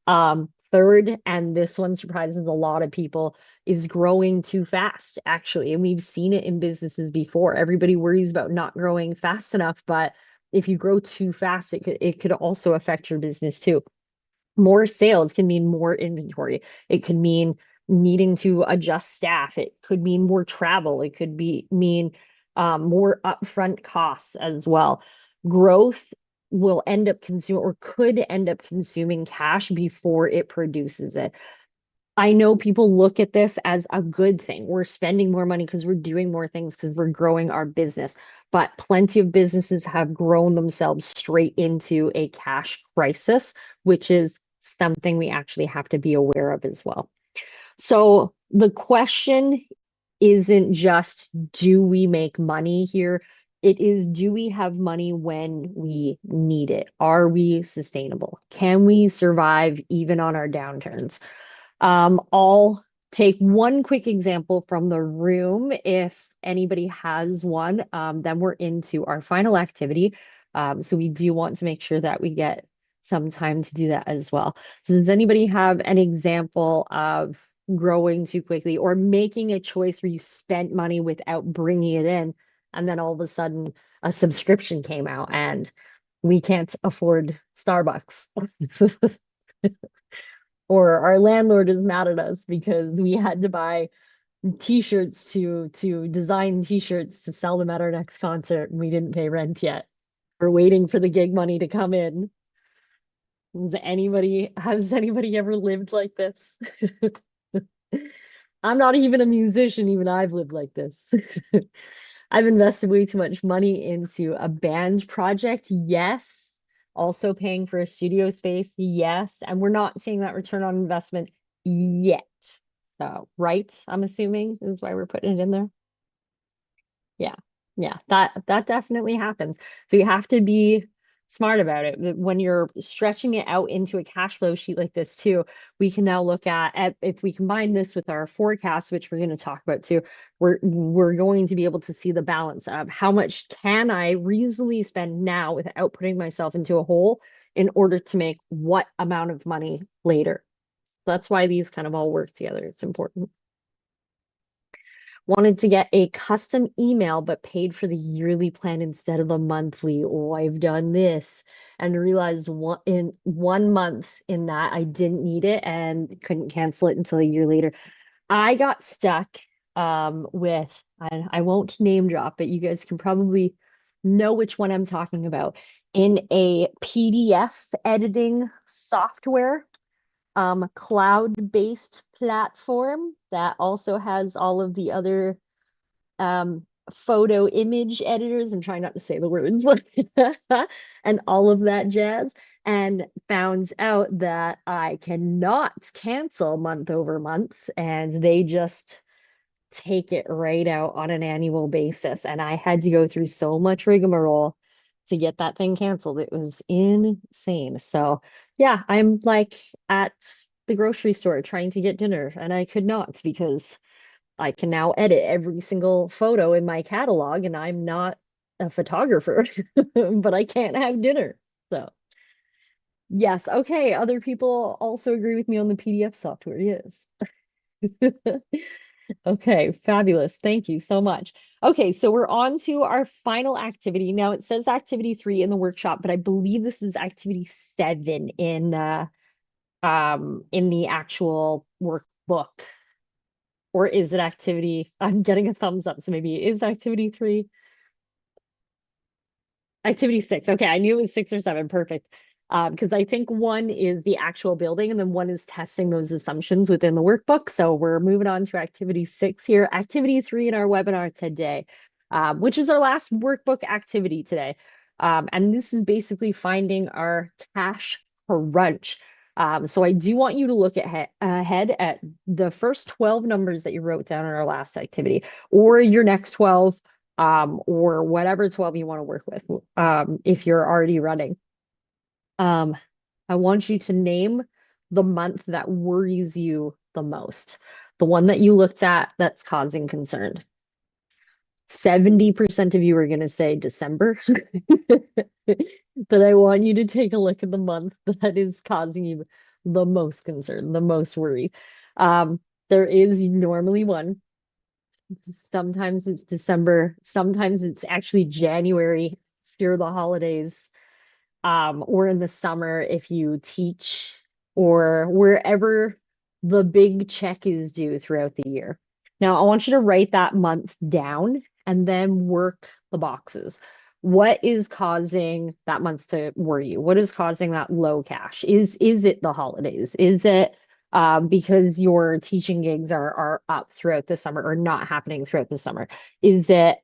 Third, and this one surprises a lot of people, is growing too fast, actually. And we've seen it in businesses before. Everybody worries about not growing fast enough, but if you grow too fast, it could also affect your business too. More sales can mean more inventory. It could mean needing to adjust staff. It could mean more travel. It could mean more upfront costs as well. Growth will end up consuming or could end up consuming cash before it produces it. I know people look at this as a good thing. We're spending more money because we're doing more things because we're growing our business. But plenty of businesses have grown themselves straight into a cash crisis, which is something we actually have to be aware of as well. So the question isn't just do we make money here? It is do we have money when we need it? Are we sustainable? Can we survive even on our downturns? I'll take one quick example from the room if anybody has one. Then we're into our final activity. So we do want to make sure that we get some time to do that as well. So does anybody have an example of growing too quickly or making a choice where you spent money without bringing it in, and then all of a sudden a subscription came out and we can't afford Starbucks? Or our landlord is mad at us because we had to buy t-shirts to design t-shirts to sell them at our next concert and we didn't pay rent yet. We're waiting for the gig money to come in. Has anybody ever lived like this? I'm not even a musician, even I've lived like this. I've invested way too much money into a band project. Yes. Also paying for a studio space. Yes. And we're not seeing that return on investment yet. So, right, I'm assuming is why we're putting it in there. Yeah. Yeah, that definitely happens. So you have to be smart about it. When you're stretching it out into a cash flow sheet like this too, we can now look at if we combine this with our forecast, which we're going to talk about too, we're going to be able to see the balance of how much can I reasonably spend now without putting myself into a hole in order to make what amount of money later. That's why these kind of all work together. It's important. Wanted to get a custom email, but paid for the yearly plan instead of the monthly. Oh, I've done this and realized in 1 month in that I didn't need it and couldn't cancel it until a year later. I got stuck with, I won't name drop, but you guys can probably know which one I'm talking about, in a PDF editing software, cloud-based platform that also has all of the other photo image editors. I'm trying not to say the words and all of that jazz, and found out that I cannot cancel month over month, and they just take it right out on an annual basis. And I had to go through so much rigmarole to get that thing canceled. It was insane. So, yeah, I'm like at the grocery store trying to get dinner, and I could not because I can now edit every single photo in my catalog, and I'm not a photographer, but I can't have dinner. So, yes, okay. Other people also agree with me on the PDF software. Yes. Okay, fabulous. Thank you so much. Okay, so we're on to our final activity. Now it says activity 3 in the workshop, but I believe this is activity 7 in the actual workbook. Or is it activity? I'm getting a thumbs up, so maybe it is activity 3. Activity 6. Okay, I knew it was 6 or 7. Perfect. Because I think one is the actual building and then one is testing those assumptions within the workbook. So we're moving on to activity 6 here. Activity 3 in our webinar today, which is our last workbook activity today. And this is basically finding our cash crunch. So I do want you to look ahead at the first 12 numbers that you wrote down in our last activity, or your next 12, or whatever 12 you want to work with, if you're already running. I want you to name the month that worries you the most, the one that you looked at that's causing concern. 70% of you are going to say December, but I want you to take a look at the month that is causing you the most concern, the most worry. There is normally one. Sometimes it's December, sometimes it's actually January, fear the holidays, or in the summer if you teach or wherever the big check is due throughout the year. Now, I want you to write that month down and then work the boxes. What is causing that month to worry you? What is causing that low cash? Is it the holidays? Is it because your teaching gigs are up throughout the summer or not happening throughout the summer? Is it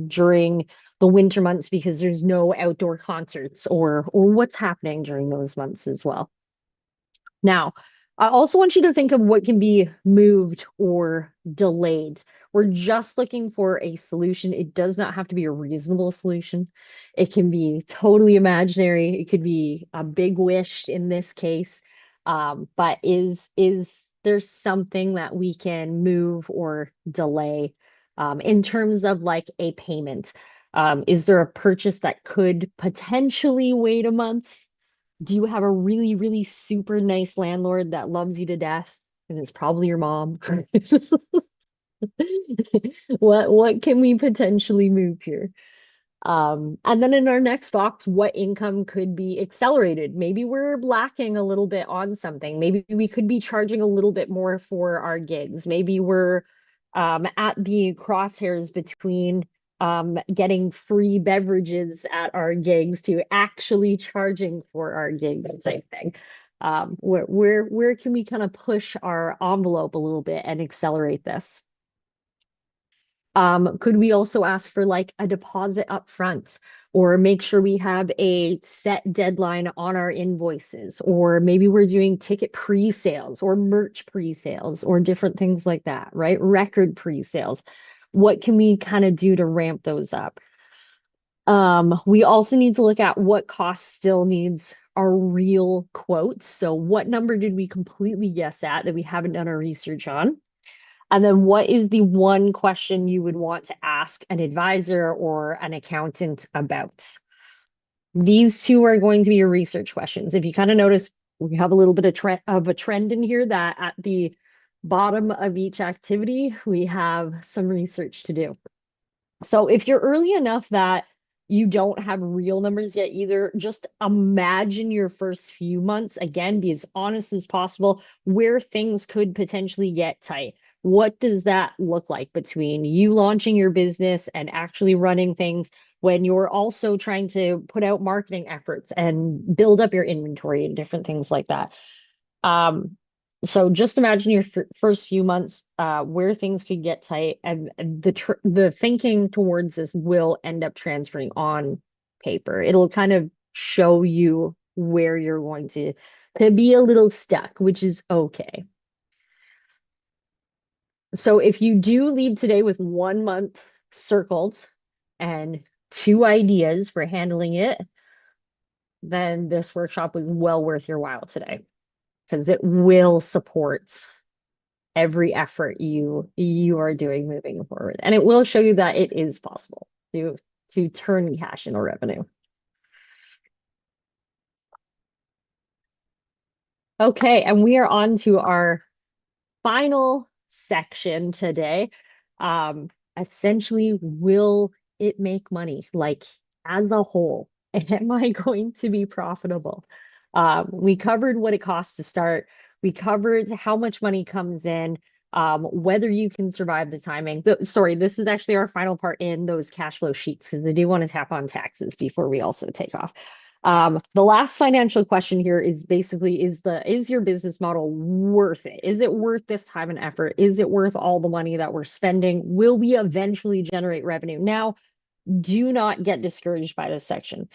during the winter months because there's no outdoor concerts, or what's happening during those months as well? Now, I also want you to think of what can be moved or delayed. We're just looking for a solution. It does not have to be a reasonable solution. It can be totally imaginary. It could be a big wish in this case. But is there something that we can move or delay, in terms of like a payment? Is there a purchase that could potentially wait a month? Do you have a really, really super nice landlord that loves you to death and it's probably your mom? What can we potentially move here? And then in our next box, what income could be accelerated? Maybe we're lacking a little bit on something. Maybe we could be charging a little bit more for our gigs. Maybe we're at the crosshairs between getting free beverages at our gigs to actually charging for our gig type thing. Where can we kind of push our envelope a little bit and accelerate this? Could we also ask for like a deposit up front, or make sure we have a set deadline on our invoices, or maybe we're doing ticket pre-sales or merch pre-sales or different things like that, right? Record pre-sales. What can we kind of do to ramp those up? We also need to look at what cost still needs our real quotes. So what number did we completely guess at that we haven't done our research on? And then what is the one question you would want to ask an advisor or an accountant about? These two are going to be your research questions. If you kind of notice, we have a little bit of a trend in here that at the bottom of each activity, we have some research to do. So if you're early enough that you don't have real numbers yet either, just imagine your first few months, again, be as honest as possible, where things could potentially get tight. What does that look like between you launching your business and actually running things when you're also trying to put out marketing efforts and build up your inventory and different things like that? Um, so just imagine your first few months, where things could get tight, and the thinking towards this will end up transferring on paper. It'll kind of show you where you're going to be a little stuck, which is okay. So if you do leave today with 1 month circled and 2 ideas for handling it, then this workshop was well worth your while today because it will support every effort you are doing moving forward. And it will show you that it is possible to turn cash into revenue. Okay, and we are on to our final section today. Essentially, will it make money? Like as a whole, am I going to be profitable? We covered what it costs to start. We covered how much money comes in, whether you can survive the timing. Sorry, this is actually our final part in those cash flow sheets because I do want to tap on taxes before we also take off. The last financial question here is basically is your business model worth it? Is it worth this time and effort? Is it worth all the money that we're spending? Will we eventually generate revenue? Now, do not get discouraged by this section.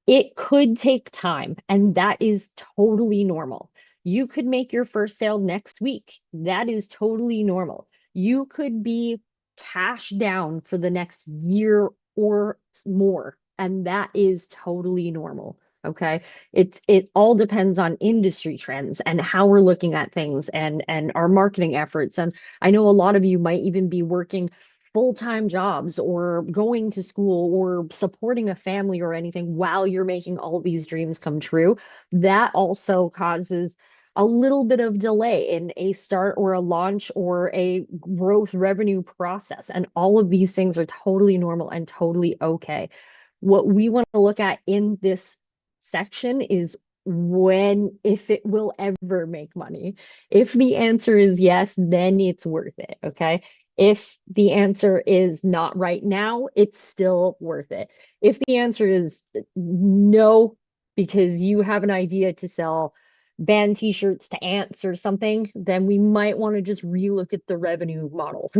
It could take time, and that is totally normal. You could make your first sale next week. That is totally normal. You could be cash down for the next year or more, and that is totally normal. Okay. It all depends on industry trends and how we're looking at things and our marketing efforts. And I know a lot of you might even be working full-time jobs or going to school or supporting a family or anything while you're making all these dreams come true. That also causes a little bit of delay in a start or a launch or a growth revenue process. And all of these things are totally normal and totally okay. What we want to look at in this section is if it will ever make money. If the answer is yes, then it's worth it. Okay. If the answer is not right now, it's still worth it. If the answer is no, because you have an idea to sell band t-shirts to ants or something, then we might want to just relook at the revenue model.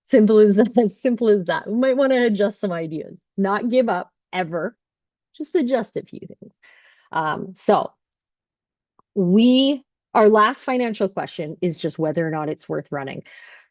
Simple as that, as simple as that. We might want to adjust some ideas, not give up ever, just adjust a few things. So our last financial question is just whether or not it's worth running.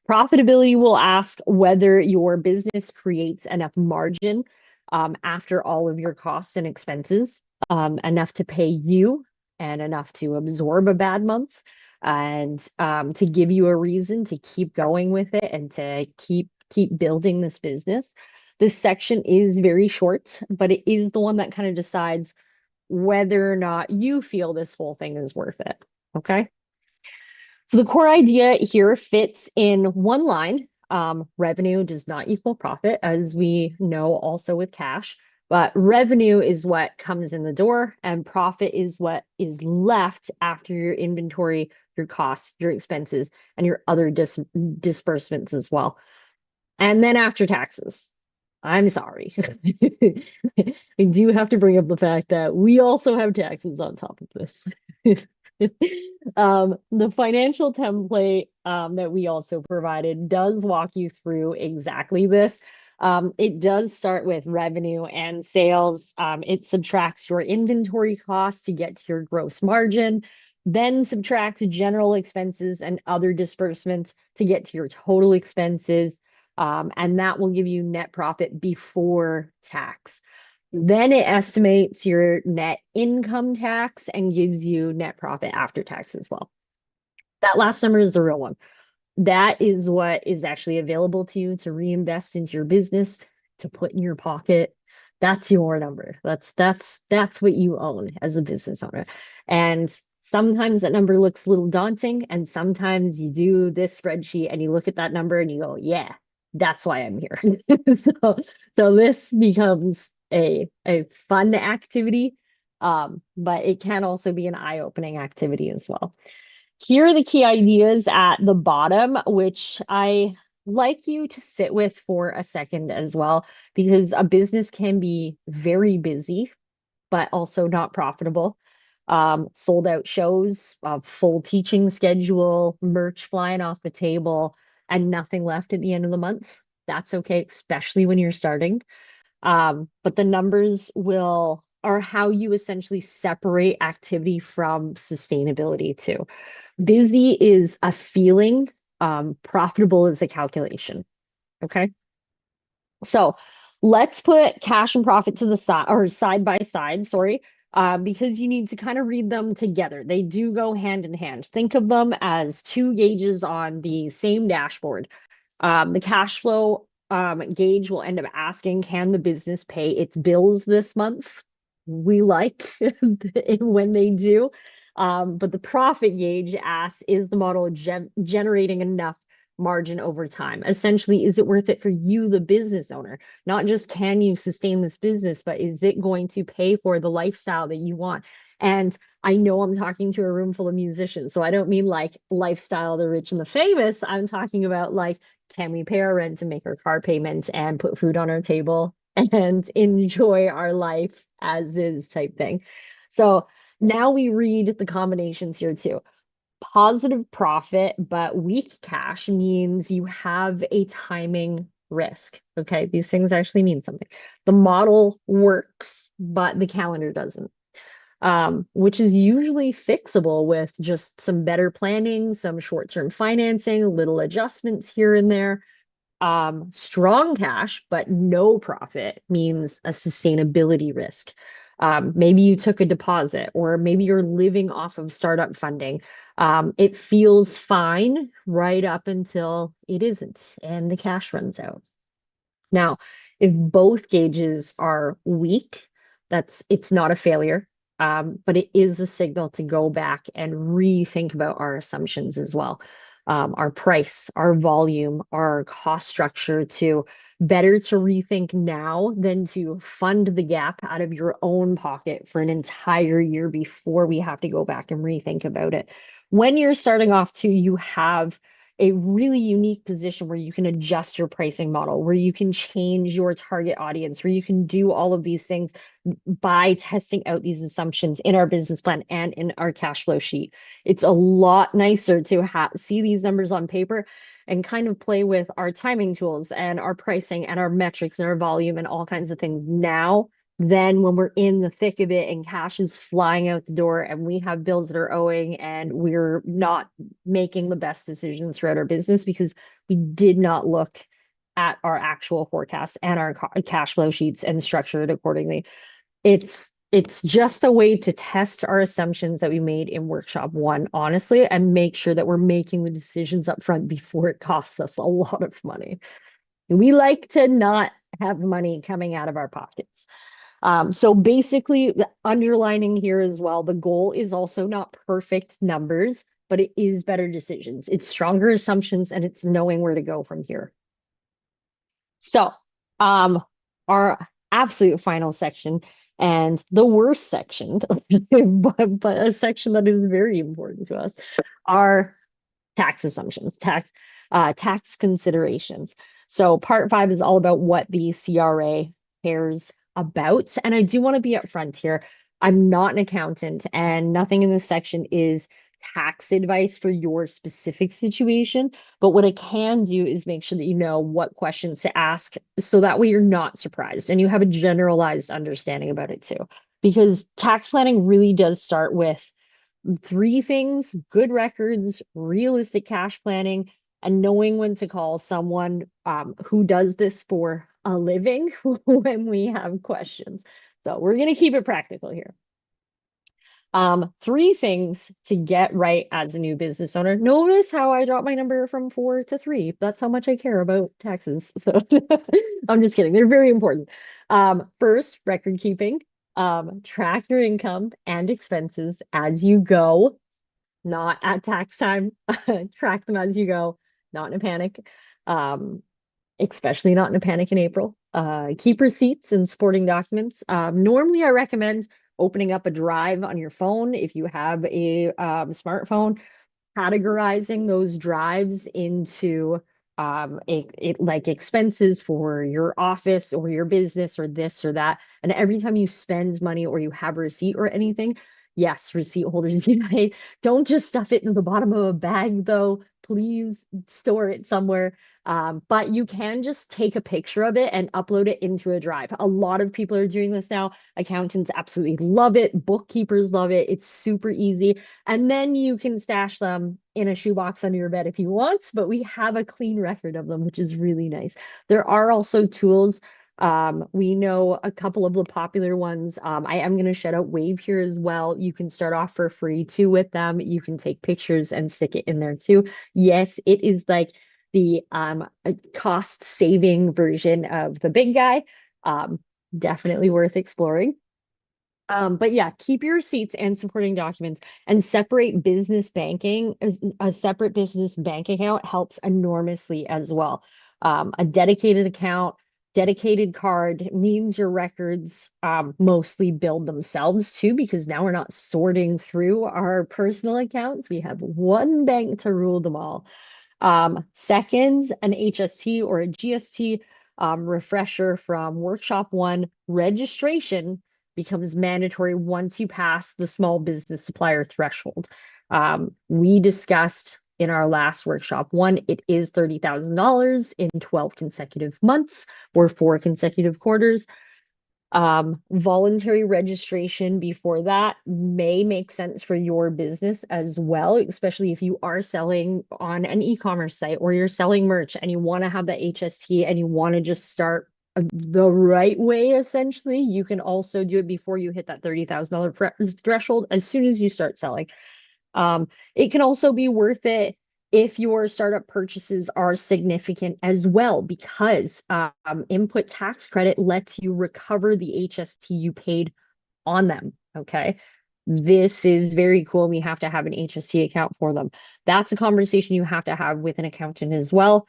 Profitability will ask whether your business creates enough margin after all of your costs and expenses, enough to pay you and enough to absorb a bad month and to give you a reason to keep going with it and to keep building this business. This section is very short, but it is the one that kind of decides whether or not you feel this whole thing is worth it. Okay. So the core idea here fits in one line. Revenue does not equal profit, as we know also with cash, but revenue is what comes in the door, and profit is what is left after your inventory, your costs, your expenses, and your other disbursements as well. And then after taxes. I'm sorry. I do have to bring up the fact that we also have taxes on top of this. The financial template that we also provided does walk you through exactly this. It does start with revenue and sales. It subtracts your inventory costs to get to your gross margin, then subtracts general expenses and other disbursements to get to your total expenses. And that will give you net profit before tax. Then it estimates your net income tax and gives you net profit after tax as well. That last number is the real one. That is what is actually available to you to reinvest into your business, to put in your pocket. That's your number. That's what you own as a business owner. And sometimes that number looks a little daunting, and sometimes you do this spreadsheet and you look at that number and you go, yeah, that's why I'm here. So this becomes a fun activity, but it can also be an eye-opening activity as well. Here are the key ideas at the bottom, which I like you to sit with for a second as well, because a business can be very busy, but also not profitable. Sold out shows, a full teaching schedule, merch flying off the table, and nothing left at the end of the month. That's okay, especially when you're starting. But the numbers are how you essentially separate activity from sustainability too. Busy is a feeling, Profitable is a calculation. Okay. So let's put cash and profit to the side or side by side, sorry, because you need to kind of read them together. They do go hand in hand. Think of them as two gauges on the same dashboard. The cash flow gauge will end up asking, can the business pay its bills this month? We like when they do. But the profit gauge asks, is the model generating enough margin over time? Essentially, is it worth it for you, the business owner? Not just can you sustain this business, but is it going to pay for the lifestyle that you want? And I know I'm talking to a room full of musicians, so I don't mean like lifestyle, the rich and the famous. I'm talking about like, can we pay our rent and make our car payment and put food on our table and enjoy our life as is type thing. So now we read the combinations here too. Positive profit, but weak cash means you have a timing risk. Okay, these things actually mean something. The model works, but the calendar doesn't, which is usually fixable with just some better planning, some short-term financing, little adjustments here and there. Strong cash, but no profit means a sustainability risk. Maybe you took a deposit, or maybe you're living off of startup funding. It feels fine right up until it isn't, and the cash runs out. Now, if both gauges are weak, it's not a failure, but it is a signal to go back and rethink about our assumptions as well. Our price, our volume, our cost structure to better to rethink now than to fund the gap out of your own pocket for an entire year before we have to go back and rethink about it. When you're starting off too, you have a really unique position where you can adjust your pricing model, where you can change your target audience, where you can do all of these things by testing out these assumptions in our business plan and in our cash flow sheet. It's a lot nicer to see these numbers on paper and kind of play with our timing tools and our pricing and our metrics and our volume and all kinds of things now than when we're in the thick of it and cash is flying out the door and we have bills that are owing and we're not making the best decisions throughout our business because we did not look at our actual forecasts and our cash flow sheets and structure it accordingly. It's just a way to test our assumptions that we made in workshop one, honestly, and make sure that we're making the decisions up front before it costs us a lot of money. We like to not have money coming out of our pockets. So basically, underlining here as well, the goal is also not perfect numbers, but it is better decisions. It's stronger assumptions and it's knowing where to go from here. So, our absolute final section and the worst section, but a section that is very important to us, are tax assumptions, tax considerations. So part 5 is all about what the CRA cares about. And I do want to be upfront here. I'm not an accountant, and nothing in this section is tax advice for your specific situation. But what I can do is make sure that you know what questions to ask so that way you're not surprised and you have a generalized understanding about it too. Because tax planning really does start with 3 things: good records, realistic cash planning, and knowing when to call someone who does this for a living when we have questions. So we're going to keep it practical here. 3 things to get right as a new business owner. Notice how I dropped my number from 4 to 3. That's how much I care about taxes. So I'm just kidding. They're very important. First, record keeping. Track your income and expenses as you go, not at tax time. Track them as you go, not in a panic. Especially not in a panic in April. Keep receipts and supporting documents. Normally, I recommend opening up a drive on your phone if you have a smartphone, categorizing those drives into like expenses for your office or your business or this or that. And every time you spend money or you have a receipt or anything, Yes, receipt holders unite. Don't just stuff it in the bottom of a bag, though. Please store it somewhere. But you can just take a picture of it and upload it into a drive. A lot of people are doing this now. Accountants absolutely love it. Bookkeepers love it. It's super easy. And then you can stash them in a shoebox under your bed if you want, but we have a clean record of them, which is really nice. There are also tools. We know a couple of the popular ones. I am going to shout out Wave here as well. You can start off for free too with them. You can take pictures and stick it in there too. Yes, it is like the cost saving version of the big guy. Um, Definitely worth exploring. But yeah, keep your receipts and supporting documents and separate business banking. A separate business bank account helps enormously as well. A dedicated account, dedicated card means your records mostly build themselves too, because now we're not sorting through our personal accounts. We have one bank to rule them all. Second, an HST or a GST refresher from Workshop One registration becomes mandatory once you pass the small business supplier threshold. We discussed in our last workshop one, it is $30,000 in 12 consecutive months or 4 consecutive quarters. Voluntary registration before that may make sense for your business as well, especially if you are selling on an e-commerce site or you're selling merch and you want to have the HST and you want to just start the right way, essentially. You can also do it before you hit that $30,000 threshold as soon as you start selling. It can also be worth it if your startup purchases are significant as well, because input tax credit lets you recover the HST you paid on them. Okay. This is very cool. We have to have an HST account for them. That's a conversation you have to have with an accountant as well,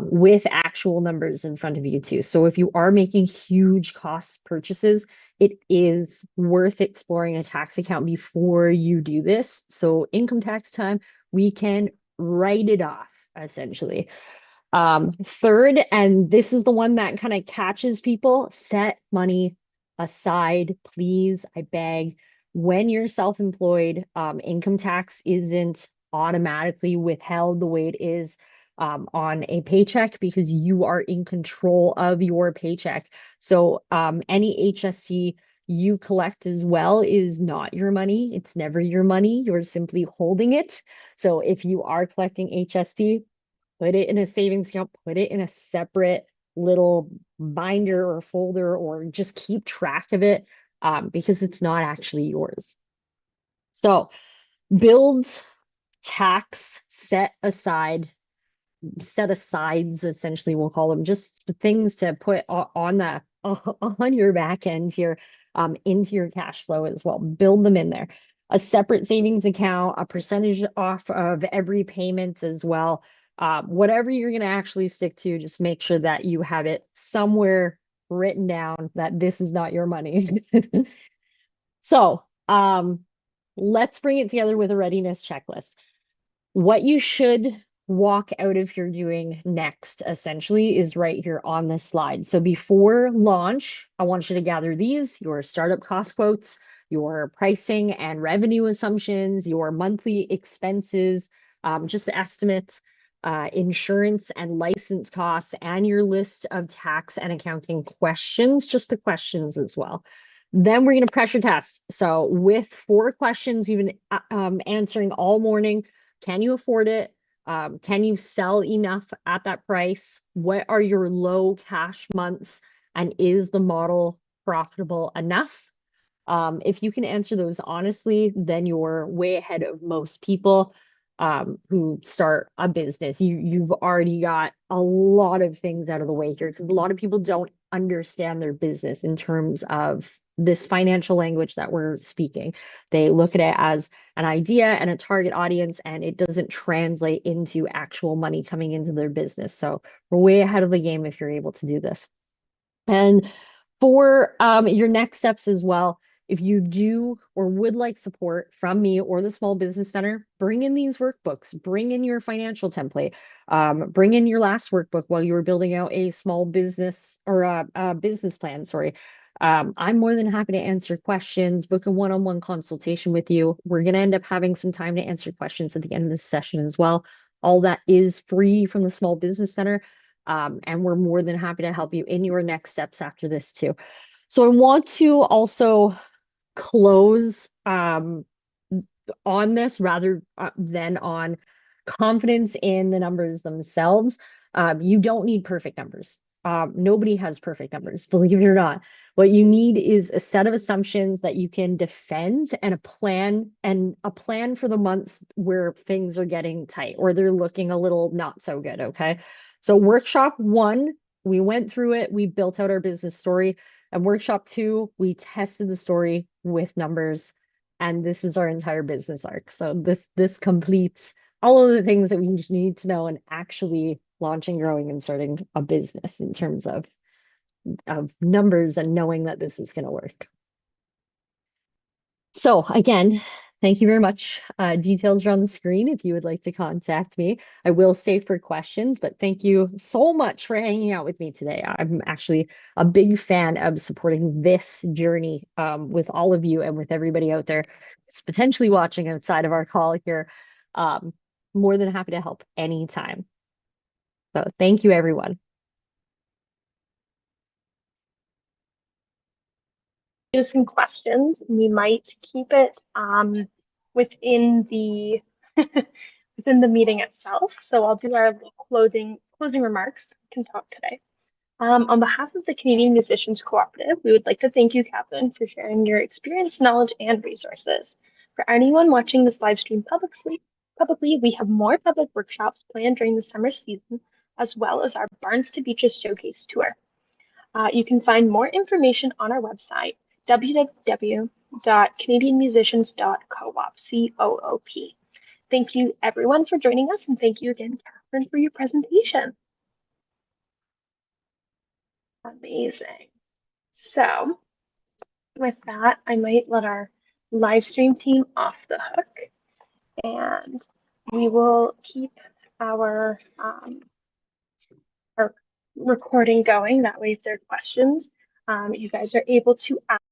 with actual numbers in front of you too. So if you are making huge cost purchases, it is worth exploring a tax account before you do this. So income tax time, we can write it off essentially. Third, and this is the one that kind of catches people, set money aside, please. I beg. When you're self-employed, income tax isn't automatically withheld the way it is on a paycheck because you are in control of your paycheck. So any HSC you collect as well is not your money. It's never your money. You're simply holding it. So if you are collecting HST, put it in a savings account, put it in a separate little binder or folder, or just keep track of it because it's not actually yours. So build tax set asides, essentially, we'll call them, just things to put on the on your back end here, into your cash flow as well. Build them in there. A separate savings account, a percentage off of every payment as well. Whatever you're going to actually stick to, just make sure that you have it somewhere written down that this is not your money. So, let's bring it together with a readiness checklist. What you should walk out of here doing next, essentially, is right here on this slide. So before launch, I want you to gather these, your startup cost quotes, your pricing and revenue assumptions, your monthly expenses, just estimates, insurance and license costs, and your list of tax and accounting questions, just the questions as well. Then we're going to pressure test. So with 4 questions we've been answering all morning. Can you afford it? Can you sell enough at that price? What are your low cash months? And is the model profitable enough? If you can answer those honestly, then you're way ahead of most people who start a business. You've already got a lot of things out of the way here, because a lot of people don't understand their business in terms of this financial language that we're speaking. They look at it as an idea and a target audience, and it doesn't translate into actual money coming into their business. So we're way ahead of the game if you're able to do this. And for your next steps as well, if you do or would like support from me or the Small Business Center, bring in these workbooks, bring in your financial template, bring in your last workbook while you were building out a small business or a business plan, sorry. I'm more than happy to answer questions, book a one-on-one consultation with you. We're going to end up having some time to answer questions at the end of this session as well. All that is free from the Small Business Center. And we're more than happy to help you in your next steps after this too. So I want to also close on this rather than on confidence in the numbers themselves. You don't need perfect numbers. Nobody has perfect numbers, believe it or not. What you need is a set of assumptions that you can defend and a plan for the months where things are getting tight or they're looking a little not so good. Okay. So workshop one, we went through it, we built out our business story. And workshop two, we tested the story with numbers, and this is our entire business arc. So this completes all of the things that we need to know and actually launching, growing, and starting a business in terms of numbers and knowing that this is going to work. So again, thank you very much. Details are on the screen if you would like to contact me. I will stay for questions, but thank you so much for hanging out with me today. I'm actually a big fan of supporting this journey with all of you and with everybody out there who's potentially watching outside of our call here. More than happy to help anytime. So thank you, everyone. Some questions. We might keep it within the within the meeting itself. So I'll do our closing remarks. I can talk today. On behalf of the Canadian Musicians Cooperative, we would like to thank you, Kathryn, for sharing your experience, knowledge, and resources. For anyone watching this live stream publicly, we have more public workshops planned during the summer season, as well as our Barns to Beaches Showcase tour. You can find more information on our website, www.canadianmusicians.coop, C-O-O-P. Thank you, everyone, for joining us, and thank you again, Kathryn, for your presentation. Amazing. So with that, I might let our live stream team off the hook, and we will keep our recording going. That way, if there are questions, you guys are able to ask.